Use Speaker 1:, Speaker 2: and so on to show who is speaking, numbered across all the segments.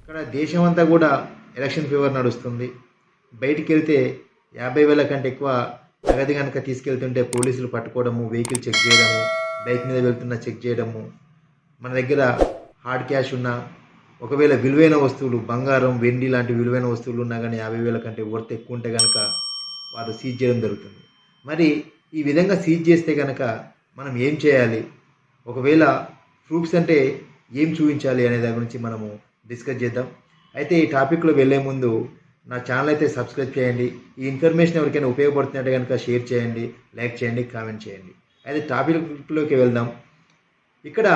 Speaker 1: ఇక్కడ దేశమంతా కూడా ఎలక్షన్ ఫీవర్ నడుస్తుంది. బయటికెళ్తే 50,000 కంటే ఎక్కువ నగదు కనుక తీసుకెళ్తుంటే పోలీసులు పట్టుకోవడము, వెహికల్ చెక్ చేయడము, బైక్ మీద వెళ్తున్నా చెక్ చేయడము, మన దగ్గర హార్డ్ క్యాష్ ఉన్నా, ఒకవేళ విలువైన వస్తువులు బంగారం, వెండి లాంటి విలువైన వస్తువులు ఉన్నా కానీ 50,000 కంటే వర్త్ ఎక్కువ ఉంటే కనుక వాళ్ళు సీజ్ చేయడం జరుగుతుంది. మరి ఈ విధంగా సీజ్ చేస్తే కనుక మనం ఏం చేయాలి, ఒకవేళ ప్రూఫ్స్ అంటే ఏం చూపించాలి అనే దాని గురించి మనము డిస్కస్ చేద్దాం. అయితే ఈ టాపిక్లో వెళ్ళే ముందు నా ఛానల్ అయితే సబ్స్క్రైబ్ చేయండి. ఈ ఇన్ఫర్మేషన్ ఎవరికైనా ఉపయోగపడుతున్నట్టు కనుక షేర్ చేయండి, లైక్ చేయండి, కామెంట్ చేయండి. అయితే టాపిక్లోకి వెళ్దాం. ఇక్కడ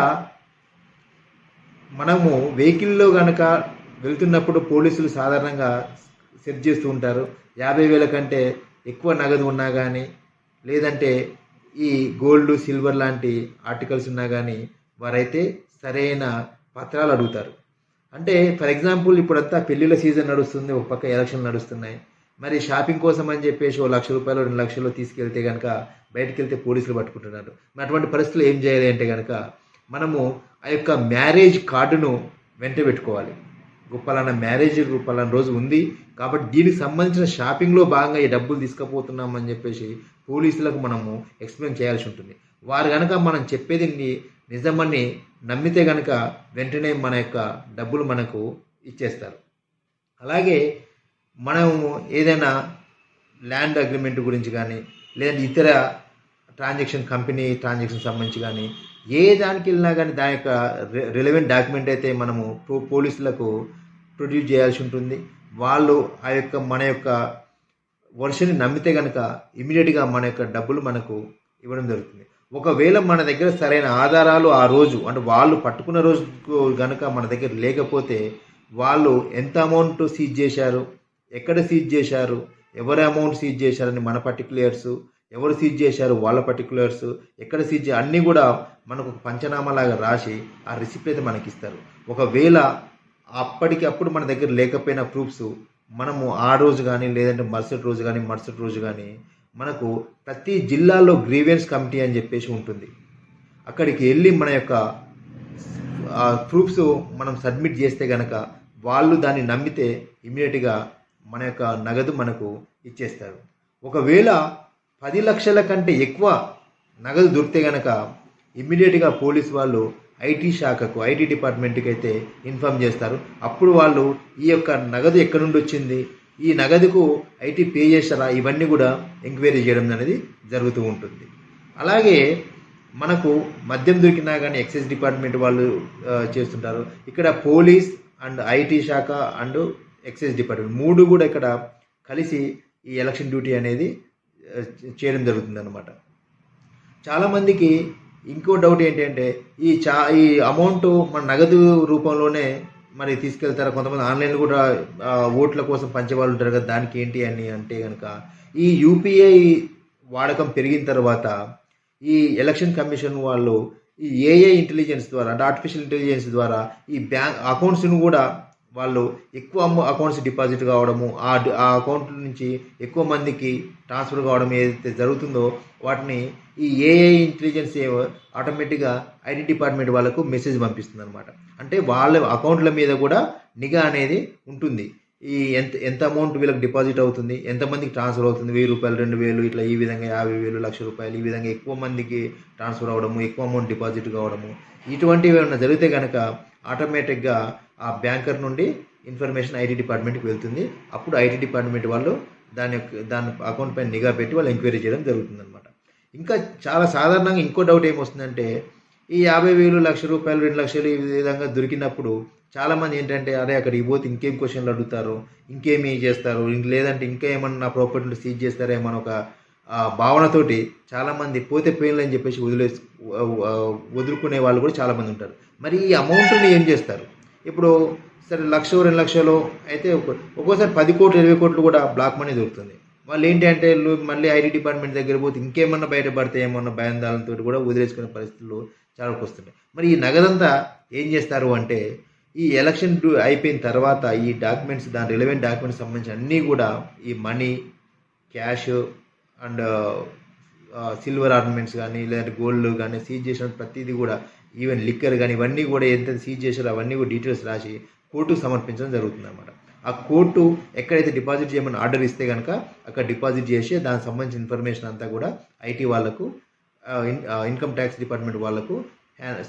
Speaker 1: మనము వెహికల్లో కనుక వెళ్తున్నప్పుడు పోలీసులు సాధారణంగా సెర్చ్ చేస్తూ ఉంటారు. 50,000 కంటే ఎక్కువ నగదు ఉన్నా కానీ, లేదంటే ఈ గోల్డ్, సిల్వర్ లాంటి ఆర్టికల్స్ ఉన్నా కానీ వారైతే సరైన పత్రాలు అడుగుతారు. అంటే ఫర్ ఎగ్జాంపుల్ ఇప్పుడంతా పెళ్ళిళ్ళ సీజన్ నడుస్తుంది, ఒక పక్క ఎలక్షన్ నడుస్తున్నాయి. మరి షాపింగ్ కోసం అని చెప్పేసి ఓ ₹1,00,000 2,00,000 తీసుకెళ్తే కనుక బయటకు వెళ్తే పోలీసులు పట్టుకుంటున్నారు. మరి అటువంటి పరిస్థితులు ఏం చేయాలి అంటే కనుక మనము ఆ యొక్క మ్యారేజ్ కార్డును వెంట పెట్టుకోవాలి. పలానా మ్యారేజ్ పలానా రోజు ఉంది కాబట్టి దీనికి సంబంధించిన షాపింగ్లో భాగంగా ఈ డబ్బులు తీసుకుపోతున్నామని చెప్పేసి పోలీసులకు మనము ఎక్స్ప్లెయిన్ చేయాల్సి ఉంటుంది. వారు కనుక మనం చెప్పేది నిజమని నమ్మితే కనుక వెంటనే మన యొక్క డబ్బులు మనకు ఇచ్చేస్తారు. అలాగే మనము ఏదైనా ల్యాండ్ అగ్రిమెంట్ గురించి కానీ, లేదంటే ఇతర కంపెనీ ట్రాన్సాక్షన్ సంబంధించి కానీ ఏ దానికి వెళ్ళినా కానీ దాని యొక్క రిలవెంట్ డాక్యుమెంట్ అయితే మనము పోలీసులకు ప్రొడ్యూస్ చేయాల్సి ఉంటుంది. వాళ్ళు ఆ యొక్క మన యొక్క వర్షన్ని నమ్మితే కనుక ఇమీడియట్గా మన యొక్క డబ్బులు మనకు ఇవ్వడం జరుగుతుంది. ఒకవేళ మన దగ్గర సరైన ఆధారాలు ఆ రోజు అంటే వాళ్ళు పట్టుకున్న రోజుకు కనుక మన దగ్గర లేకపోతే వాళ్ళు ఎంత అమౌంట్ సీజ్ చేశారు, ఎక్కడ సీజ్ చేశారు, ఎవరి అమౌంట్ సీజ్ చేశారని మన పర్టికులర్స్, ఎవరు సీజ్ చేశారు వాళ్ళ పర్టికులర్స్, ఎక్కడ సీజ్ అన్నీ కూడా మనకు ఒక పంచనామాలాగా రాసి ఆ రిసిప్ట్ అయితే మనకి ఇస్తారు. ఒకవేళ అప్పటికప్పుడు మన దగ్గర లేకపోయిన ప్రూఫ్స్ మనము ఆ రోజు కానీ, లేదంటే మరుసటి రోజు కానీ మనకు ప్రతి జిల్లాలో గ్రీవెన్స్ కమిటీ అని చెప్పేసి ఉంటుంది. అక్కడికి వెళ్ళి మన యొక్క ప్రూఫ్స్ మనం సబ్మిట్ చేస్తే కనుక వాళ్ళు దాన్ని నమ్మితే ఇమీడియట్గా మన యొక్క నగదు మనకు ఇచ్చేస్తారు. ఒకవేళ 10 లక్షల కంటే ఎక్కువ నగదు దొరికితే కనుక ఇమ్మీడియట్గా పోలీస్ వాళ్ళు ఐటీ డిపార్ట్మెంట్కి అయితే ఇన్ఫామ్ చేస్తారు. అప్పుడు వాళ్ళు ఈ యొక్క నగదు ఎక్కడి నుండి వచ్చింది, ఈ నగదుకు ఐటీ పే చేస్తారా, ఇవన్నీ కూడా ఎంక్వైరీ చేయడం అనేది జరుగుతూ ఉంటుంది. అలాగే మనకు మద్యం దొరికినా కానీ ఎక్సైజ్ డిపార్ట్మెంట్ వాళ్ళు చేస్తుంటారు. ఇక్కడ పోలీస్ అండ్ ఐటీ శాఖ అండ్ ఎక్సైజ్ డిపార్ట్మెంట్ 3 కూడా ఇక్కడ కలిసి ఈ ఎలక్షన్ డ్యూటీ అనేది చేయడం జరుగుతుంది అన్నమాట. చాలామందికి ఇంకో డౌట్ ఏంటంటే ఈ అమౌంట్ మన నగదు రూపంలోనే మరి తీసుకెళ్తారా, కొంతమంది ఆన్లైన్ కూడా ఓట్ల కోసం పంచేవాళ్ళు ఉంటారు కదా, దానికి ఏంటి అని అంటే కనుక ఈ యూపీఐ వాడకం పెరిగిన తర్వాత ఈ ఎలక్షన్ కమిషన్ వాళ్ళు ఈ ఏఐ ఇంటెలిజెన్స్ ద్వారా అంటే ఆర్టిఫిషియల్ ఇంటెలిజెన్స్ ద్వారా ఈ బ్యాంక్ అకౌంట్స్ను కూడా వాళ్ళు ఎక్కువ అకౌంట్స్ డిపాజిట్ కావడము, ఆ అకౌంట్ నుంచి ఎక్కువ మందికి ట్రాన్స్ఫర్ కావడం ఏదైతే జరుగుతుందో వాటిని ఈ ఏఐ ఇంటెలిజెన్స్ ఆటోమేటిక్గా ఐటీ డిపార్ట్మెంట్ వాళ్ళకు మెసేజ్ పంపిస్తుంది అనమాట. అంటే వాళ్ళ అకౌంట్ల మీద కూడా నిఘా అనేది ఉంటుంది. ఈ ఎంత అమౌంట్ వీళ్ళకి డిపాజిట్ అవుతుంది, ఎంతమందికి ట్రాన్స్ఫర్ అవుతుంది, ₹1,000 2,000 ఇట్లా ఈ విధంగా 50,000 ₹1,00,000 ఈ విధంగా ఎక్కువ మందికి ట్రాన్స్ఫర్ అవ్వడము, ఎక్కువ అమౌంట్ డిపాజిట్ కావడము, ఇటువంటివి ఏమైనా జరిగితే కనుక ఆటోమేటిక్గా ఆ బ్యాంకర్ నుండి ఇన్ఫర్మేషన్ ఐటీ డిపార్ట్మెంట్కి వెళ్తుంది. అప్పుడు ఐటీ డిపార్ట్మెంట్ వాళ్ళు దాని అకౌంట్ పైన నిఘా పెట్టి వాళ్ళు ఎంక్వైరీ చేయడం జరుగుతుంది అనమాట. ఇంకా చాలా సాధారణంగా ఇంకో డౌట్ ఏమొస్తుందంటే ఈ 50,000 ₹1,00,000 2,00,000 ఈ విధంగా దొరికినప్పుడు చాలామంది ఏంటంటే అరే అక్కడికి పోతే ఇంకేం క్వశ్చన్లు అడుగుతారు, ఇంకేమి చేస్తారు, లేదంటే ఇంకా ఏమన్నా ప్రాపర్టీలు సీజ్ చేస్తారేమో ఒక భావనతోటి చాలామంది పోతే పోయినలు అని చెప్పేసి వదులుకునే వాళ్ళు కూడా చాలామంది ఉంటారు. మరి ఈ అమౌంట్ని ఏం చేస్తారు? ఇప్పుడు సరే 1,00,000 2,00,000 అయితే ఒక్కోసారి 10 కోట్లు 20 కోట్లు కూడా బ్లాక్ మనీ దొరుకుతుంది. వాళ్ళు ఏంటి అంటే మళ్ళీ ఐటీ డిపార్ట్మెంట్ దగ్గర పోతే ఇంకేమన్నా బయటపడితే ఏమన్నా భయాందాలతో కూడా వదిలేసుకునే పరిస్థితులు చాలా వస్తున్నాయి. మరి ఈ నగదంతా ఏం చేస్తారు అంటే ఈ ఎలక్షన్ అయిపోయిన తర్వాత ఈ డాక్యుమెంట్స్ దాని రిలవెంట్ డాక్యుమెంట్స్ సంబంధించి అన్నీ కూడా ఈ money, cash and silver ornaments కానీ లేదంటే గోల్డ్ కానీ సీజ్ చేసిన ప్రతిదీ కూడా ఈవెన్ లిక్కర్ కానీ ఇవన్నీ కూడా ఎంత సీజ్ చేశారో అవన్నీ కూడా డీటెయిల్స్ రాసి కోర్టుకు సమర్పించడం జరుగుతుంది అనమాట. ఆ కోర్టు ఎక్కడైతే డిపాజిట్ చేయమని ఆర్డర్ ఇస్తే కనుక అక్కడ డిపాజిట్ చేసి దానికి సంబంధించిన ఇన్ఫర్మేషన్ అంతా కూడా ఐటీ వాళ్ళకు ఇన్కమ్ ట్యాక్స్ డిపార్ట్మెంట్ వాళ్ళకు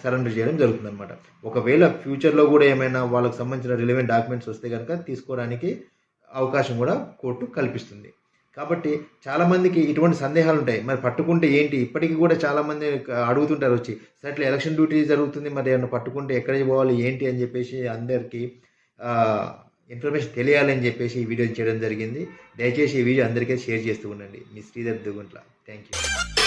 Speaker 1: సరెండర్ చేయడం జరుగుతుంది అనమాట. ఒకవేళ ఫ్యూచర్లో కూడా ఏమైనా వాళ్ళకు సంబంధించిన రిలవెంట్ డాక్యుమెంట్స్ వస్తే కనుక తీసుకోవడానికి అవకాశం కూడా కోర్టు కల్పిస్తుంది. కాబట్టి చాలామందికి ఇటువంటి సందేహాలు ఉంటాయి. మరి పట్టుకుంటే ఏంటి, ఇప్పటికీ కూడా చాలామంది అడుగుతుంటారు వచ్చి, సార్ ఇట్లా ఎలక్షన్ డ్యూటీ జరుగుతుంది, మరి ఏమన్నా పట్టుకుంటే ఎక్కడికి పోవాలి ఏంటి అని చెప్పేసి అందరికీ ఇన్ఫర్మేషన్ తెలియాలని చెప్పేసి ఈ వీడియో చేయడం జరిగింది. దయచేసి ఈ వీడియో అందరికీ షేర్ చేస్తూ ఉండండి. మీ శ్రీధర్ దుగుంట్ల. Thank you.